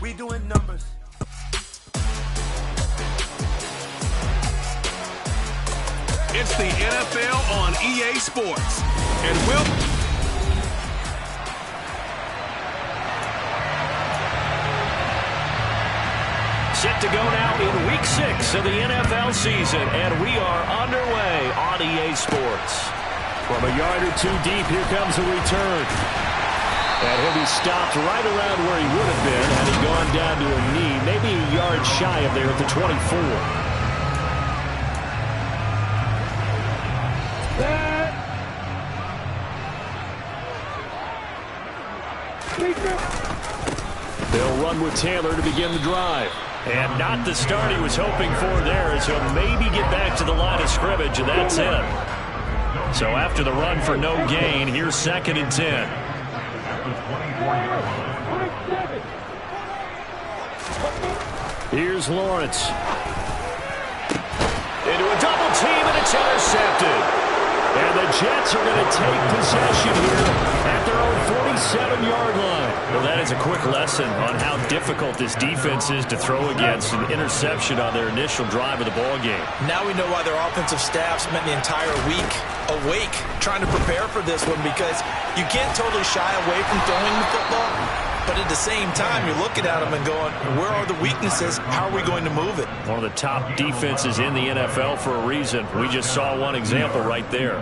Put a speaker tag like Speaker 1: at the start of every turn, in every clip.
Speaker 1: We doing numbers.
Speaker 2: It's the NFL on EA Sports. And
Speaker 3: set to go now in Week 6 of the NFL season, and we are underway on EA Sports. From a yard or two deep, here comes a return. And he'll be stopped right around where he would have been had he gone down to a knee, maybe a yard shy of there at the 24. They'll run with Taylor to begin the drive. And not the start he was hoping for there, as he'll maybe get back to the line of scrimmage, and that's it. So after the run for no gain, here's 2nd and 10. Here's Lawrence. Into a double team, and it's intercepted. And the Jets are going to take possession here at their own 47-yard line. Well, that is a quick lesson on how difficult this defense is to throw against. An interception on their initial drive of the ballgame.
Speaker 4: Now we know why their offensive staff spent the entire week awake trying to prepare for this one, because you can't totally shy away from throwing the football. But at the same time, you're looking at them and going, where are the weaknesses? How are we going to move it?
Speaker 3: One of the top defenses in the NFL for a reason. We just saw one example right there.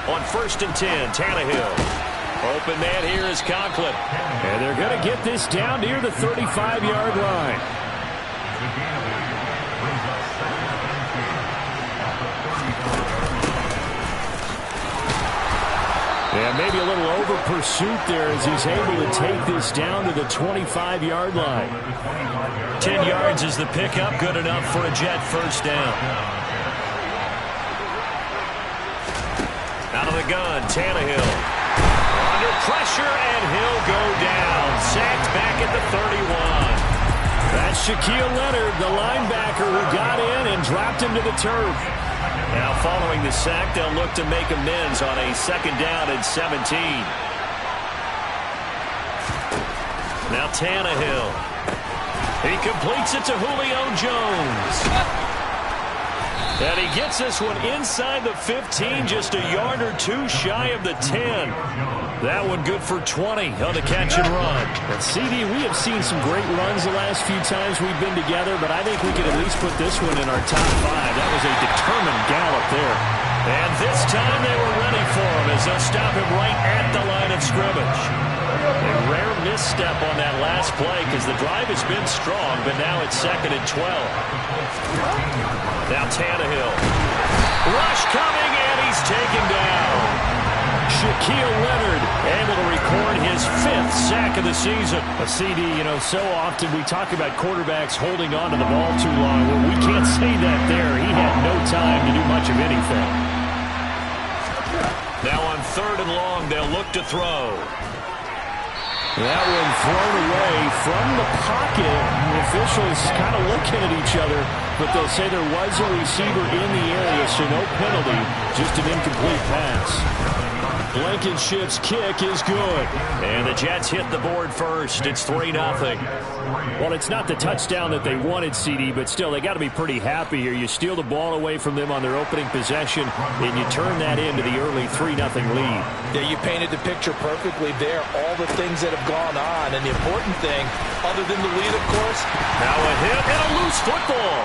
Speaker 3: On 1st and 10, Tannehill. Open man here is Conklin. And they're going to get this down near the 35-yard line. Yeah, maybe a little over pursuit there as he's able to take this down to the 25-yard line. 10 yards is the pickup, good enough for a Jet first down. Out of the gun, Tannehill. Under pressure, and he'll go down. Sacked back at the 31. That's Shaquille Leonard, the linebacker who got in and dropped him to the turf. Now following the sack, they'll look to make amends on a 2nd down and 17. Now Tannehill. He completes it to Julio Jones. And he gets this one inside the 15, just a yard or two shy of the 10. That one good for 20 on the catch and run. And CD, we have seen some great runs the last few times we've been together, but I think we could at least put this one in our top 5. That was a determined gallop there. And this time they were ready for him as they'll stop him right at the line of scrimmage. A rare misstep on that last play because the drive has been strong, but now it's 2nd and 12. Now Tannehill. Rush coming, and he's taken down. Shaquille Leonard able to record his 5th sack of the season. A CD, you know, so often we talk about quarterbacks holding on to the ball too long. Well, we can't say that there. He had no time to do much of anything. Now on 3rd and long, they'll look to throw. That one thrown away from the pocket. The officials kind of looking at each other, but they'll say there was a receiver in the area, so no penalty, just an incomplete pass. Blankenship's kick is good. And the Jets hit the board first. It's 3-0. Well, it's not the touchdown that they wanted, CD, but still, they got to be pretty happy here. You steal the ball away from them on their opening possession, and you turn that into the early 3-0 lead.
Speaker 4: Yeah, you painted the picture perfectly there. All the things that have gone on, and the important thing, other than the lead, of course.
Speaker 3: Now a hit and a loose football.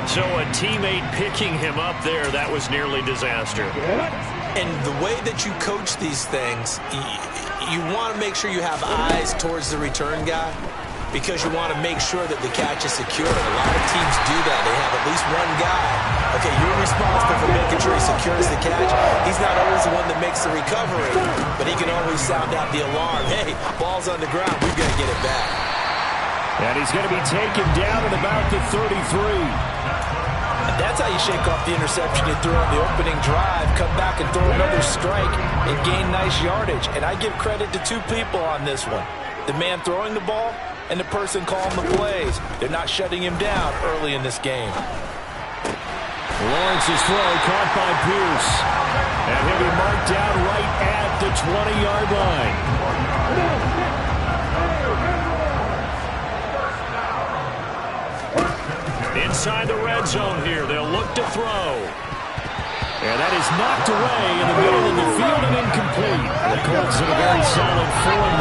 Speaker 3: So a teammate picking him up there, that was nearly disaster.
Speaker 4: And the way that you coach these things, you want to make sure you have eyes towards the return guy, because you want to make sure that the catch is secure. A lot of teams do that. They have at least one guy. Okay, you're responsible for making sure he secures the catch. He's not always the one that makes the recovery, but he can always sound out the alarm. Hey, ball's on the ground. We've got to get it back.
Speaker 3: And he's going to be taken down at about the 33.
Speaker 4: And that's how you shake off the interception you threw on the opening drive, come back and throw another strike and gain nice yardage. And I give credit to 2 people on this one. The man throwing the ball and the person calling the plays. They're not shutting him down early in this game.
Speaker 3: his throw, caught by Pierce. And he'll be marked down right at the 20-yard line. Inside the red zone here, they'll look to throw. And that is knocked away in the middle of the field and incomplete. The Colts have a very solid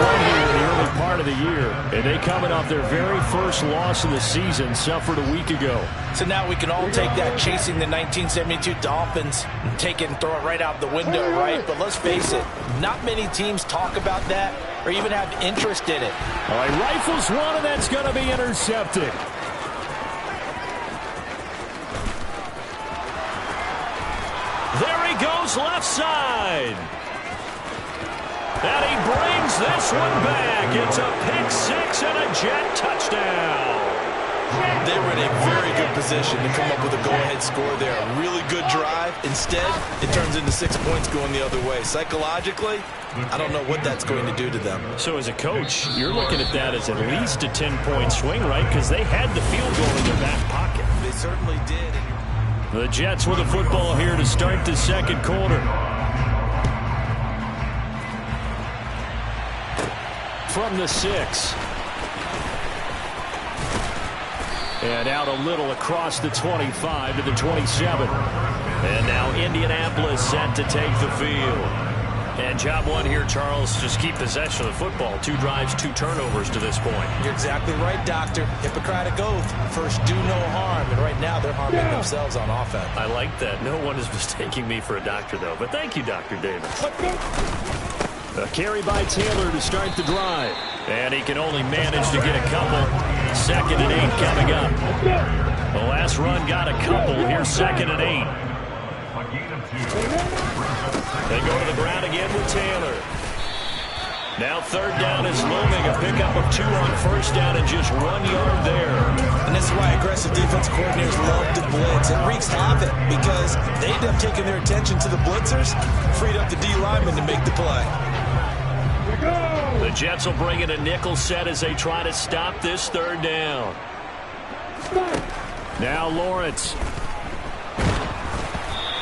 Speaker 3: 4-1 here in the early part of the year. And they coming off their very first loss of the season, suffered a week ago.
Speaker 4: So now we can all take that chasing the 1972 Dolphins and take it and throw it right out the window, right? But let's face it, not many teams talk about that or even have interest in it.
Speaker 3: All right, rifles one, and that's going to be intercepted. There he goes left side. And he brings this one back. It's a pick six and a Jet touchdown.
Speaker 4: They were in a very good position to come up with a go-ahead score there. A really good drive. Instead, it turns into 6 points going the other way. Psychologically, I don't know what that's going to do to them.
Speaker 3: So as a coach, you're looking at that as at least a 10-point swing, right? Because they had the field goal in their back pocket.
Speaker 4: They certainly did.
Speaker 3: The Jets with the football here to start the second quarter. From the 6. And out a little across the 25 to the 27. And now Indianapolis set to take the field. And job one here, Charles, just keep possession of the football. 2 drives, 2 turnovers to this point.
Speaker 4: You're exactly right, Doctor. Hippocratic oath. First, do no harm. And right now, they're harming themselves on offense.
Speaker 3: I like that. No one is mistaking me for a doctor, though. But thank you, Dr. Davis. A carry by Taylor to start the drive. And he can only manage to get a couple. 2nd and 8 coming up. The last run got a couple. Here's 2nd and 8. They go to the ground again with Taylor. Now 3rd down is looming. A pickup of 2 on 1st down and just 1 yard there.
Speaker 4: And this is why aggressive defense coordinators love to blitz. It wreaks havoc because they end up taking their attention to the blitzers, freed up the D lineman to make the play.
Speaker 3: The Jets will bring in a nickel set as they try to stop this 3rd down. Now Lawrence.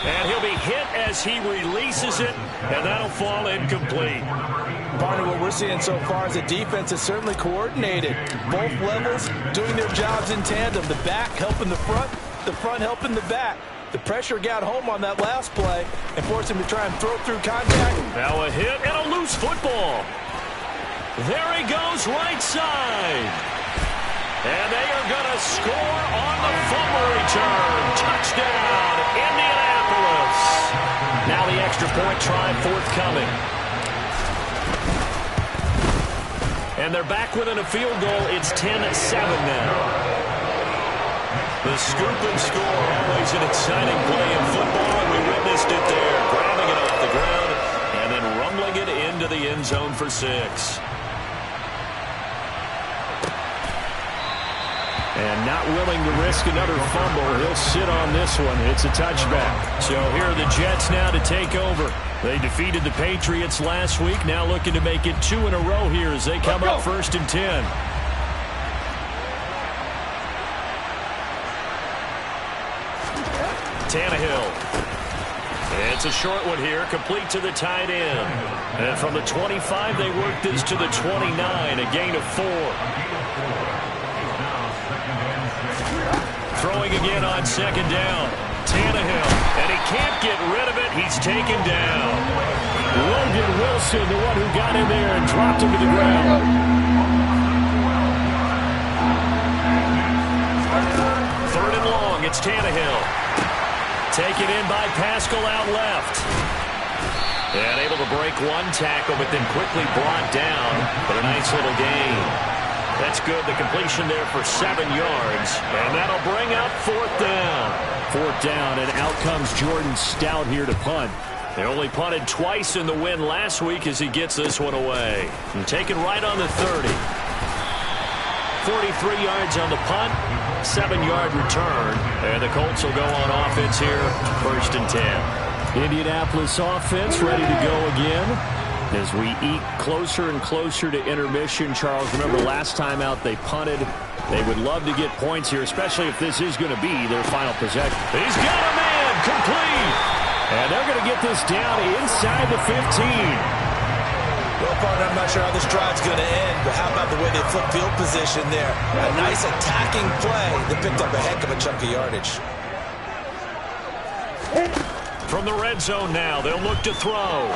Speaker 3: And he'll be hit as he releases it, and that'll fall incomplete.
Speaker 4: Barney, what we're seeing so far is the defense is certainly coordinated. Both levels doing their jobs in tandem. The back helping the front helping the back. The pressure got home on that last play and forced him to try and throw through contact.
Speaker 3: Now a hit and a loose football. There he goes right side. And they are going to score on the fumble return. Touchdown, Indianapolis. Now the extra point try forthcoming. And they're back within a field goal. It's 10-7 now. The scoop and score, always an exciting play in football, and we witnessed it there. Grabbing it off the ground and then rumbling it into the end zone for 6. And not willing to risk another fumble. He'll sit on this one. It's a touchback. So here are the Jets now to take over. They defeated the Patriots last week. Now looking to make it 2 in a row here as they come up 1st and 10. Tannehill. It's a short one here, complete to the tight end. And from the 25, they work this to the 29, a gain of 4. Throwing again on 2nd down. Tannehill, and he can't get rid of it. He's taken down. Logan Wilson, the one who got in there and dropped him to the ground. Third and long, it's Tannehill. Taken in by Pascal out left. And able to break 1 tackle, but then quickly brought down. But a nice little gain. That's good. The completion there for 7 yards. And that'll bring up 4th down. 4th down, and out comes Jordan Stout here to punt. They only punted twice in the win last week as he gets this one away. And taken right on the 30. 43 yards on the punt. 7-yard return. And the Colts will go on offense here. 1st and 10. Indianapolis offense ready to go again. As we eat closer and closer to intermission, Charles, remember last time out they punted. They would love to get points here, especially if this is going to be their final possession. He's got a man complete. And they're going to get this down inside the 15.
Speaker 4: Well, partner, I'm not sure how this drive's going to end, but how about the way they flip field position there? A nice attacking play that picked up a heck of a chunk of yardage.
Speaker 3: From the red zone now, they'll look to throw.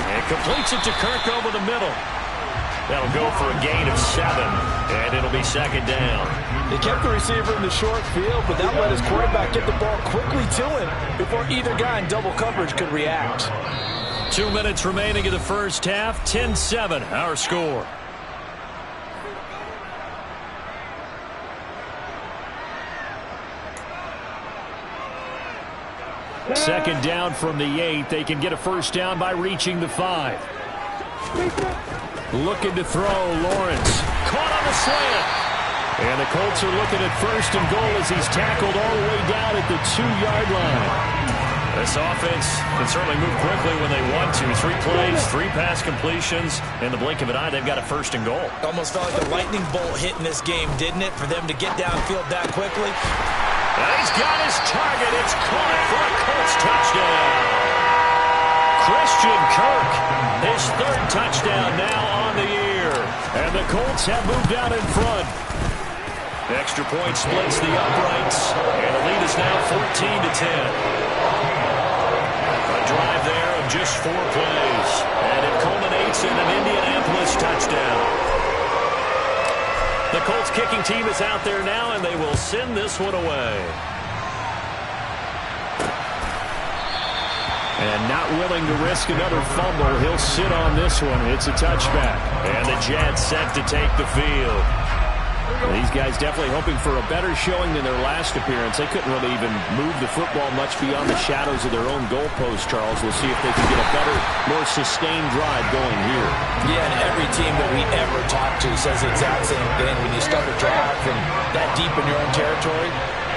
Speaker 3: And completes it to Kirk over the middle. That'll go for a gain of 7, and it'll be second down.
Speaker 1: They kept the receiver in the short field, but that let his quarterback get the ball quickly to him before either guy in double coverage could react.
Speaker 3: 2 minutes remaining in the first half. 10-7, our score. Second down from the 8. They can get a first down by reaching the 5. Looking to throw, Lawrence. Caught on the slant. And the Colts are looking at first and goal as he's tackled all the way down at the 2-yard line. This offense can certainly move quickly when they want to. 3 plays, 3 pass completions. In the blink of an eye, they've got a first and goal.
Speaker 4: Almost felt like a lightning bolt hit in this game, didn't it? For them to get downfield that quickly.
Speaker 3: And he's got his target. It's caught for a Colts touchdown. Christian Kirk, his 3rd touchdown now on the year. And the Colts have moved out in front. The extra point splits the uprights. And the lead is now 14-10. A drive there of just 4 plays. And it culminates in an Indianapolis touchdown. The Colts kicking team is out there now, and they will send this one away. And not willing to risk another fumble, he'll sit on this one. It's a touchback. And the Jets set to take the field. These guys definitely hoping for a better showing than their last appearance. They couldn't really even move the football much beyond the shadows of their own goalpost, Charles. We'll see if they can get a better, more sustained drive going here.
Speaker 1: Yeah, and every team that we ever talk to says the exact same thing. When you start a drive from that deep in your own territory,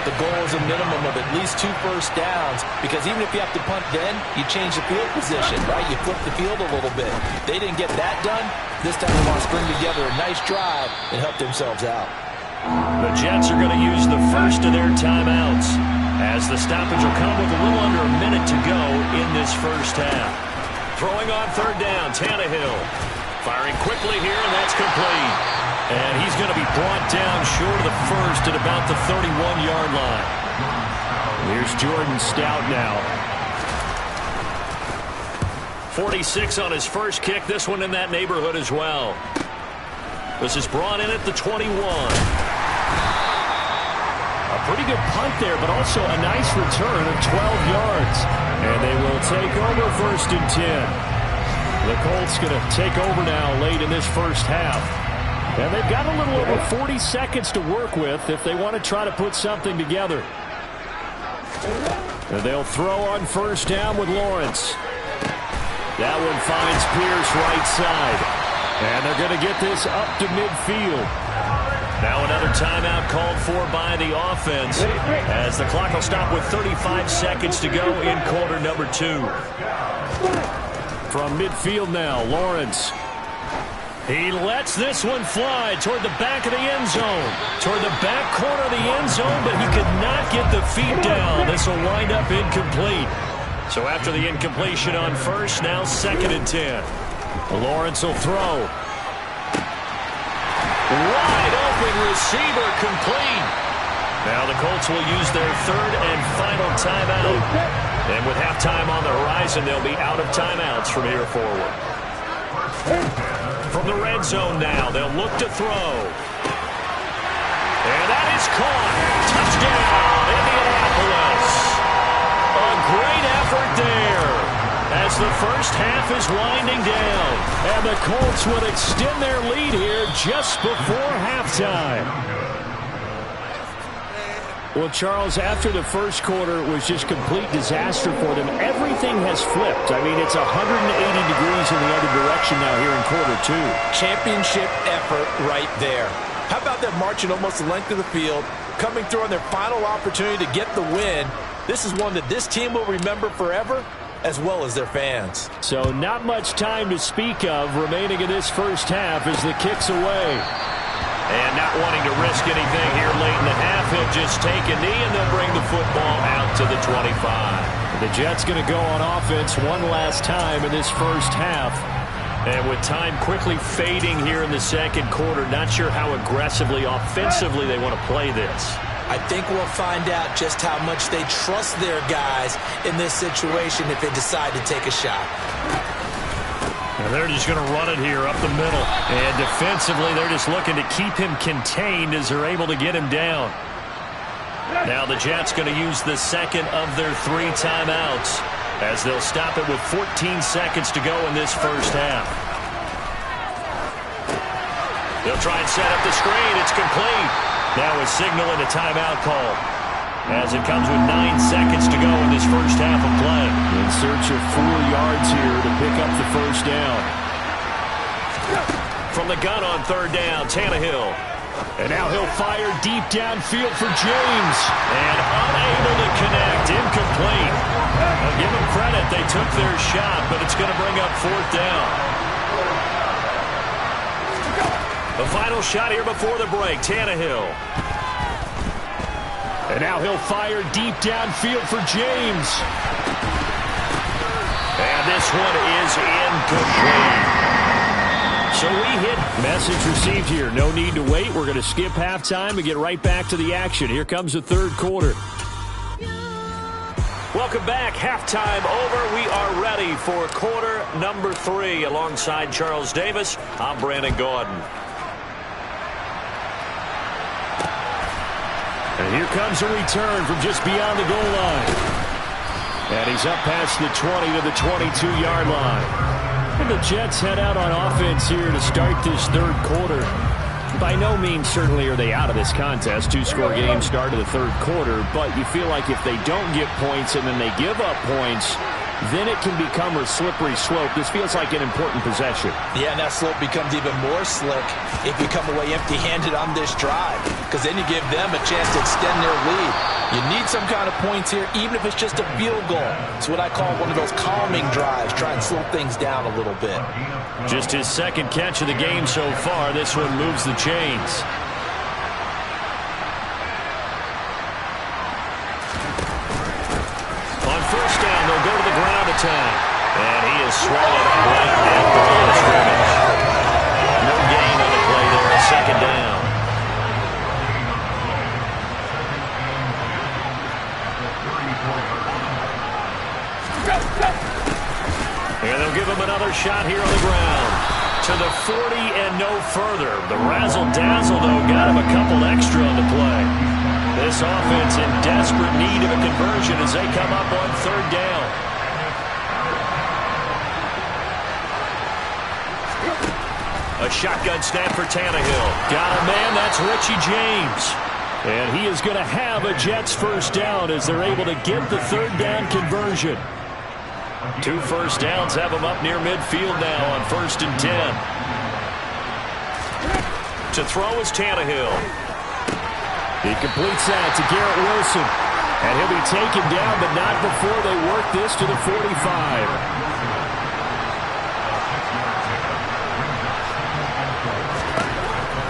Speaker 1: the goal is a minimum of at least 2 first downs, because even if you have to punt then, you change the field position, right? You flip the field a little bit. They didn't get that done. This time they want to string together a nice drive and help themselves out.
Speaker 3: The Jets are going to use the first of their timeouts, as the stoppage will come with a little under a minute to go in this first half. Throwing on 3rd down, Tannehill. Firing quickly here, and that's complete. And he's going to be brought down short of the first at about the 31-yard line. Here's Jordan Stout now. 46 on his first kick. This one in that neighborhood as well. This is brought in at the 21. A pretty good punt there, but also a nice return of 12 yards. And they will take over 1st and 10. The Colts going to take over now late in this first half. And they've got a little over 40 seconds to work with if they want to try to put something together. And they'll throw on 1st down with Lawrence. That one finds Pierce right side. And they're going to get this up to midfield. Now another timeout called for by the offense, as the clock will stop with 35 seconds to go in quarter number 2. From midfield now, Lawrence. He lets this one fly toward the back of the end zone. Toward the back corner of the end zone, but he could not get the feet down. This will wind up incomplete. So after the incompletion on 1st, now 2nd and 10. Lawrence will throw. Wide open receiver, complete. Now the Colts will use their 3rd and final timeout. And with halftime on the horizon, they'll be out of timeouts from here forward. From the red zone now, they'll look to throw. And that is caught. Touchdown, Indianapolis. A great effort there, as the first half is winding down. And the Colts would extend their lead here just before halftime. Well, Charles, after the first quarter, it was just complete disaster for them. Everything has flipped. I mean, it's 180 degrees in the other direction now here in quarter 2.
Speaker 1: Championship effort right there. How about them marching almost the length of the field, coming through on their final opportunity to get the win? This is one that this team will remember forever, as well as their fans.
Speaker 3: So not much time to speak of remaining in this first half as the kick's away. And not wanting to risk anything here late in the half, he'll just take a knee and they'll bring the football out to the 25.
Speaker 5: The Jets going to go on offense one last time in this first half.
Speaker 3: And with time quickly fading here in the second quarter, not sure how aggressively, offensively they want to play this.
Speaker 4: I think we'll find out just how much they trust their guys in this situation if they decide to take a shot.
Speaker 3: And they're just going to run it here up the middle. And defensively, they're just looking to keep him contained as they're able to get him down. Now the Jets going to use the second of their 3 timeouts as they'll stop it with 14 seconds to go in this first half. They'll try and set up the screen. It's complete. Now a signal and a timeout call as it comes with 9 seconds to go in this first half of play.
Speaker 5: In search of 4 yards here to pick up the first down.
Speaker 3: From the gun on third down, Tannehill.
Speaker 5: And now he'll fire deep downfield for James.
Speaker 3: And unable to connect, incomplete. I'll give them credit, they took their shot, but it's going to bring up fourth down. The final shot here before the break, Tannehill.
Speaker 5: And now he'll fire deep downfield for James.
Speaker 3: And this one is incomplete. So we hit.
Speaker 5: Message received here. No need to wait. We're going to skip halftime and get right back to the action. Here comes the third quarter.
Speaker 3: Welcome back. Halftime over. We are ready for quarter number 3. Alongside Charles Davis, I'm Brandon Gaudin.
Speaker 5: And here comes a return from just beyond the goal line. And he's up past the 20 to the 22-yard line. And the Jets head out on offense here to start this third quarter. By no means certainly are they out of this contest. 2-score game start of the third quarter. But you feel like if they don't get points and then they give up points, then it can become a slippery slope. This feels like an important possession.
Speaker 1: Yeah, and that slope becomes even more slick if you come away empty-handed on this drive, because then you give them a chance to extend their lead. You need some kind of points here, even if it's just a field goal. It's what I call one of those calming drives. Try and slow things down a little bit.
Speaker 3: Just his second catch of the game so far. This one moves the chains. On first down, they'll go to the ground attack. And he is swallowed up right at the line of scrimmage. No gain on the play there, a second down. And they'll give him another shot here on the ground. To the 40 and no further. The razzle-dazzle, though, got him a couple extra on the play. This offense in desperate need of a conversion as they come up on third down. A shotgun snap for Tannehill. Got a man, that's Richie James.
Speaker 5: And he is going to have a Jets first down as they're able to get the third down conversion.
Speaker 3: 2 first downs have him up near midfield now on 1st and 10. To throw is Tannehill.
Speaker 5: He completes that to Garrett Wilson. And he'll be taken down, but not before they work this to the 45.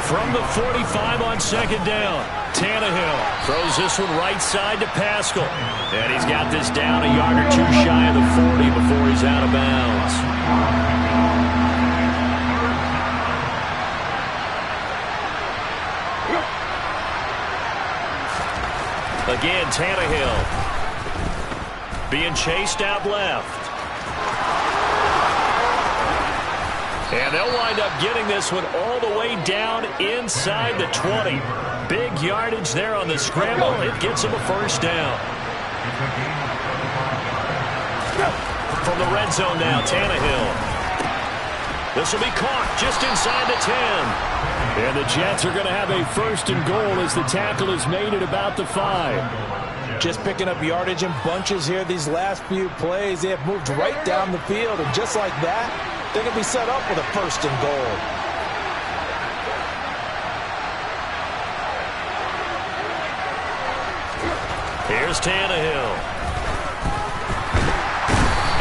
Speaker 3: From the 45 on second down, Tannehill throws this one right side to Pascal. And he's got this down a yard or 2 shy of the 40 before he's out of bounds. Again, Tannehill being chased out left. And they'll wind up getting this one all the way down inside the 20. Big yardage there on the scramble. It gets them a first down. From the red zone now, Tannehill. This will be caught just inside the 10.
Speaker 5: And the Jets are going to have a first and goal as the tackle is made at about the 5.
Speaker 1: Just picking up yardage in bunches here these last few plays. They have moved right down the field, and just like that, they're going to be set up with a first and goal.
Speaker 3: Here's Tannehill.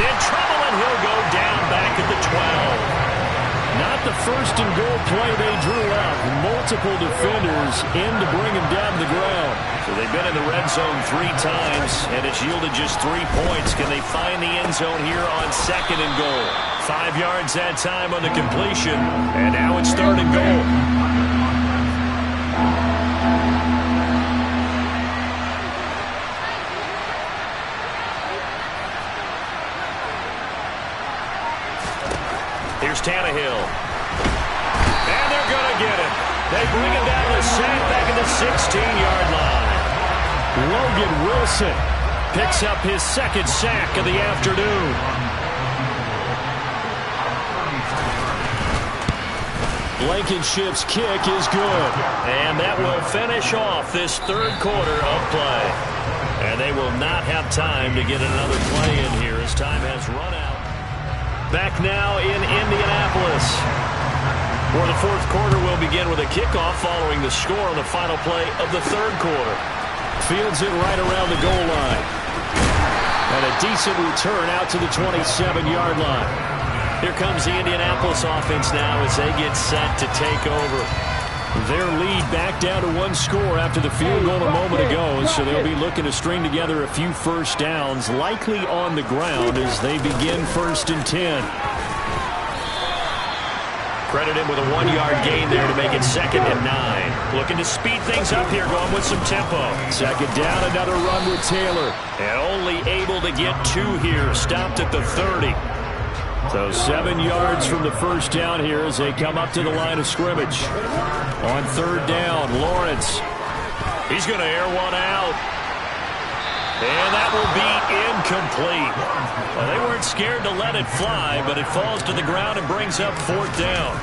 Speaker 3: In trouble, and he'll go down back at the 12. Not
Speaker 5: the first and goal play they drew up. Multiple defenders in to bring him down to the ground.
Speaker 3: So they've been in the red zone 3 times, and it's yielded just 3 points. Can they find the end zone here on second and goal? 5 yards that time on the completion, and now it's third and goal. Here's Tannehill. And they're going to get it. They bring him down to sack back at the 16-yard line.
Speaker 5: Logan Wilson picks up his second sack of the afternoon. Blankenship's kick is good.
Speaker 3: And that will finish off this third quarter of play. And they will not have time to get another play in here as time has run out. Back now in Indianapolis, where the fourth quarter will begin with a kickoff following the score on the final play of the third quarter.
Speaker 5: Fields it right around the goal line. And a decent return out to the 27-yard line.
Speaker 3: Here comes the Indianapolis offense now as they get set to take over.
Speaker 5: Their lead back down to 1 score after the field goal a moment ago, so they'll be looking to string together a few first downs, likely on the ground as they begin 1st and 10.
Speaker 3: Credit him with a 1-yard gain there to make it 2nd and 9. Looking to speed things up here, going with some tempo.
Speaker 5: 2nd down, another run with Taylor.
Speaker 3: And only able to get 2 here, stopped at the 30.
Speaker 5: So 7 yards from the first down here as they come up to the line of scrimmage. On 3rd down, Lawrence.
Speaker 3: He's going to air one out. And that will be incomplete. Well, they weren't scared to let it fly, but it falls to the ground and brings up 4th down.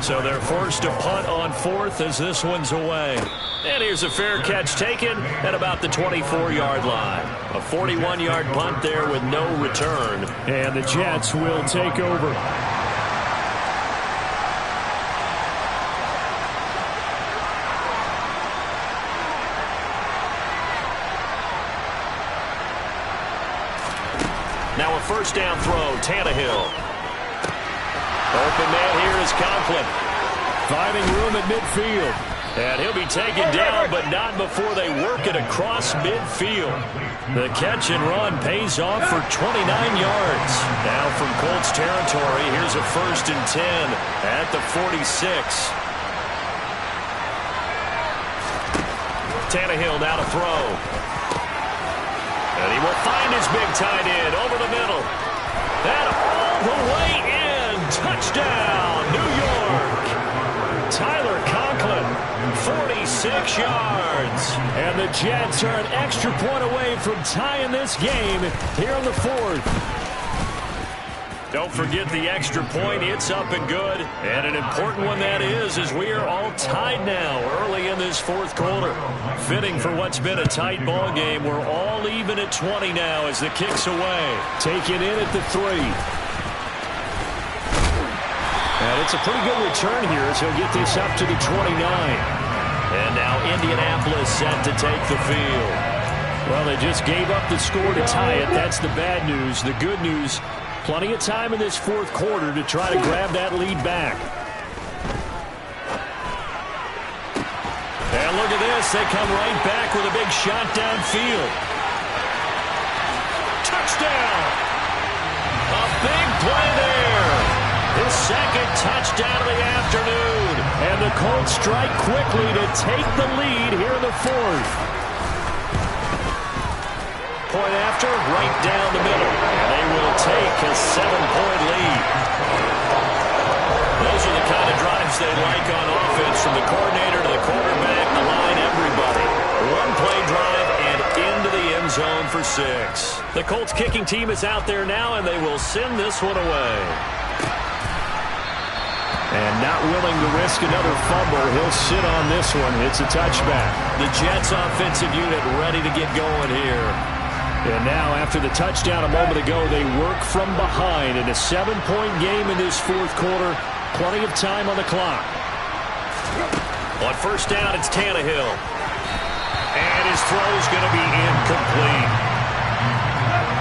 Speaker 3: So they're forced to punt on 4th as this one's away. And here's a fair catch taken at about the 24-yard line. A 41-yard punt there with no return.
Speaker 5: And the Jets will take over.
Speaker 3: Now a first down throw, Tannehill. Open man here is Conklin.
Speaker 5: Finding room at midfield.
Speaker 3: And he'll be taken down, but not before they work it across midfield. The catch and run pays off for 29 yards. Now from Colts territory, here's a 1st and 10 at the 46. Tannehill now to throw. And he will find his big tight end over the middle. And all the way in. Touchdown, New York. Tyler Conklin, 46 yards.
Speaker 5: And the Jets are an extra point away from tying this game here in the 4th.
Speaker 3: Don't forget the extra point. It's up and good. And an important one that is, as we are all tied now early in this 4th quarter. Fitting for what's been a tight ball game. We're all even at 20 now as the kick's away.
Speaker 5: Taken in at the 3. And it's a pretty good return here as he'll get this up to the 29.
Speaker 3: And now Indianapolis set to take the field.
Speaker 5: Well, they just gave up the score to tie it. That's the bad news. The good news, plenty of time in this 4th quarter to try to grab that lead back.
Speaker 3: And look at this. They come right back with a big shot downfield. Touchdown! A big play there. His 2nd touchdown of the afternoon.
Speaker 5: And the Colts strike quickly to take the lead here in the 4th.
Speaker 3: Point after, right down the middle. And they will take a 7-point lead. Those are the kind of drives they like on offense, from the coordinator to the quarterback, the line, everybody. One-play drive and into the end zone for 6. The Colts kicking team is out there now, and they will send this one away.
Speaker 5: And not willing to risk another fumble, he'll sit on this one. It's a touchback.
Speaker 3: The Jets offensive unit ready to get going here.
Speaker 5: And now, after the touchdown a moment ago, they work from behind in a 7-point game in this 4th quarter. Plenty of time on the clock.
Speaker 3: On first down, it's Tannehill. And his throw is going to be incomplete.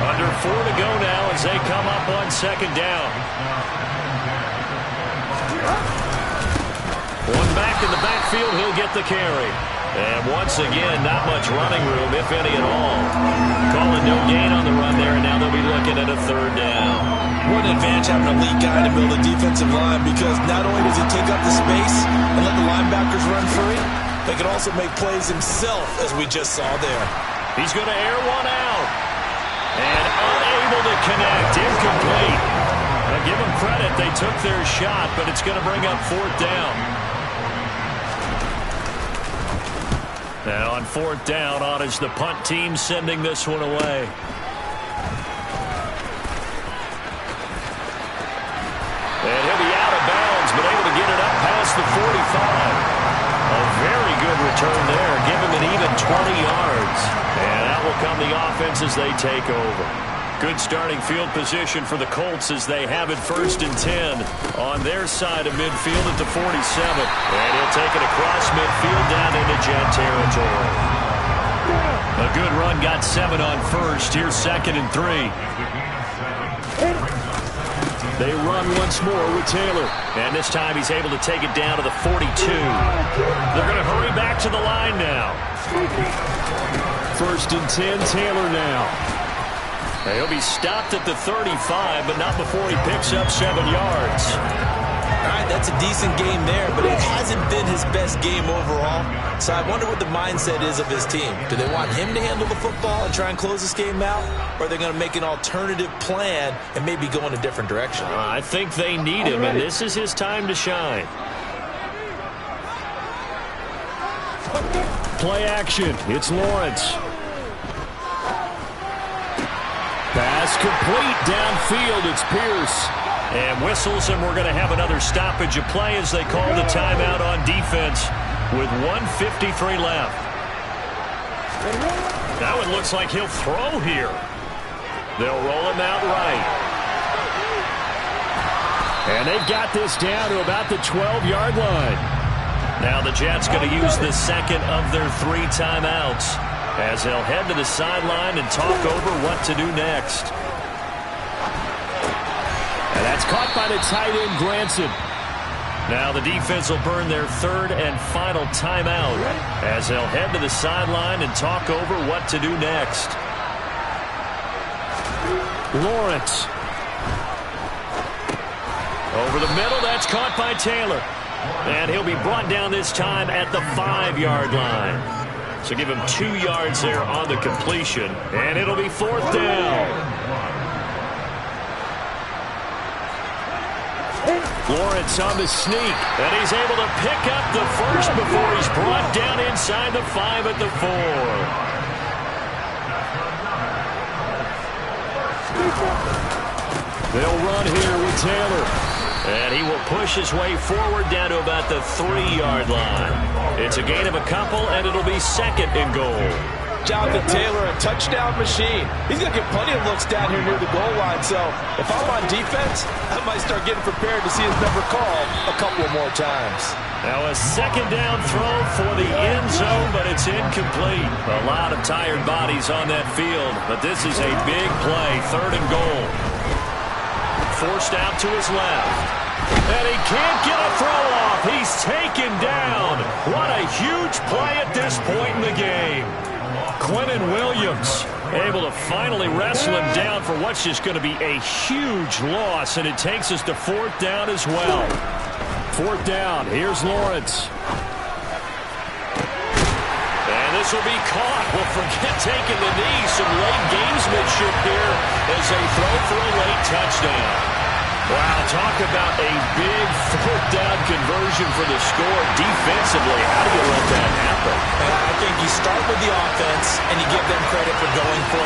Speaker 3: Under 4 to go now as they come up on second down. One back in the backfield, he'll get the carry. And once again, not much running room, if any at all. Calling no gain on the run there, and now they'll be looking at a third down.
Speaker 4: What an advantage having an elite guy to build a defensive line, because not only does he take up the space and let the linebackers run free, but he can also make plays himself, as we just saw there.
Speaker 3: He's going to air one out. And unable to connect. Incomplete. Now give them credit. They took their shot, but it's going to bring up fourth down. Now on fourth down, on is the punt team sending this one away. And he'll be out of bounds, but able to get it up past the 45. A very good return there. Give him an even 20 yards. And out will come the offense as they take over. Good starting field position for the Colts as they have it 1st and 10 on their side of midfield at the 47. And he'll take it across midfield down into Jet territory. A good run, got 7 on first. Here's 2nd and 3. They run once more with Taylor. And this time he's able to take it down to the 42. They're going to hurry back to the line now. 1st and 10, Taylor now. He'll be stopped at the 35, but not before he picks up 7 yards.
Speaker 4: All right, that's a decent game there, but it hasn't been his best game overall. So I wonder what the mindset is of his team. Do they want him to handle the football and try and close this game out? Or are they going to make an alternative plan and maybe go in a different direction?
Speaker 3: I think they need him, and this is his time to shine. Play action. It's Lawrence. Pass complete downfield. It's Pierce. And whistles, and we're going to have another stoppage of play as they call the timeout on defense with 1:53 left. Now it looks like he'll throw here. They'll roll him out right. And they've got this down to about the 12-yard line. Now the Jets going to use the second of their 3 timeouts as they'll head to the sideline and talk over what to do next. And that's caught by the tight end, Granson. Now the defense will burn their 3rd and final timeout as they'll head to the sideline and talk over what to do next. Lawrence. Over the middle, that's caught by Taylor. And he'll be brought down this time at the 5-yard line. So give him 2 yards there on the completion. And it'll be 4th down. Lawrence on the sneak. And he's able to pick up the first before he's brought down inside the 5 at the 4. They'll run here with Taylor. And he will push his way forward down to about the 3-yard line. It's a gain of a couple, and it'll be 2nd and goal.
Speaker 4: Jonathan Taylor, a touchdown machine. He's going to get plenty of looks down here near the goal line. So if I'm on defense, I might start getting prepared to see his number called a couple of more times.
Speaker 3: Now a 2nd down throw for the end zone, but it's incomplete. A lot of tired bodies on that field, but this is a big play. 3rd and goal. Forced out to his left. And he can't get a throw off. He's taken down. What a huge play at this point in the game. Quentin Williams able to finally wrestle him down for what's just going to be a huge loss, and it takes us to 4th down as well. 4th down. Here's Lawrence. And this will be caught. Well, forget taking the knee. Some late gamesmanship here as they throw for a late touchdown. Wow, talk about a big 4th down conversion for the score. Defensively, how do you let that happen?
Speaker 4: I think you start with the offense and you give them credit for going for it.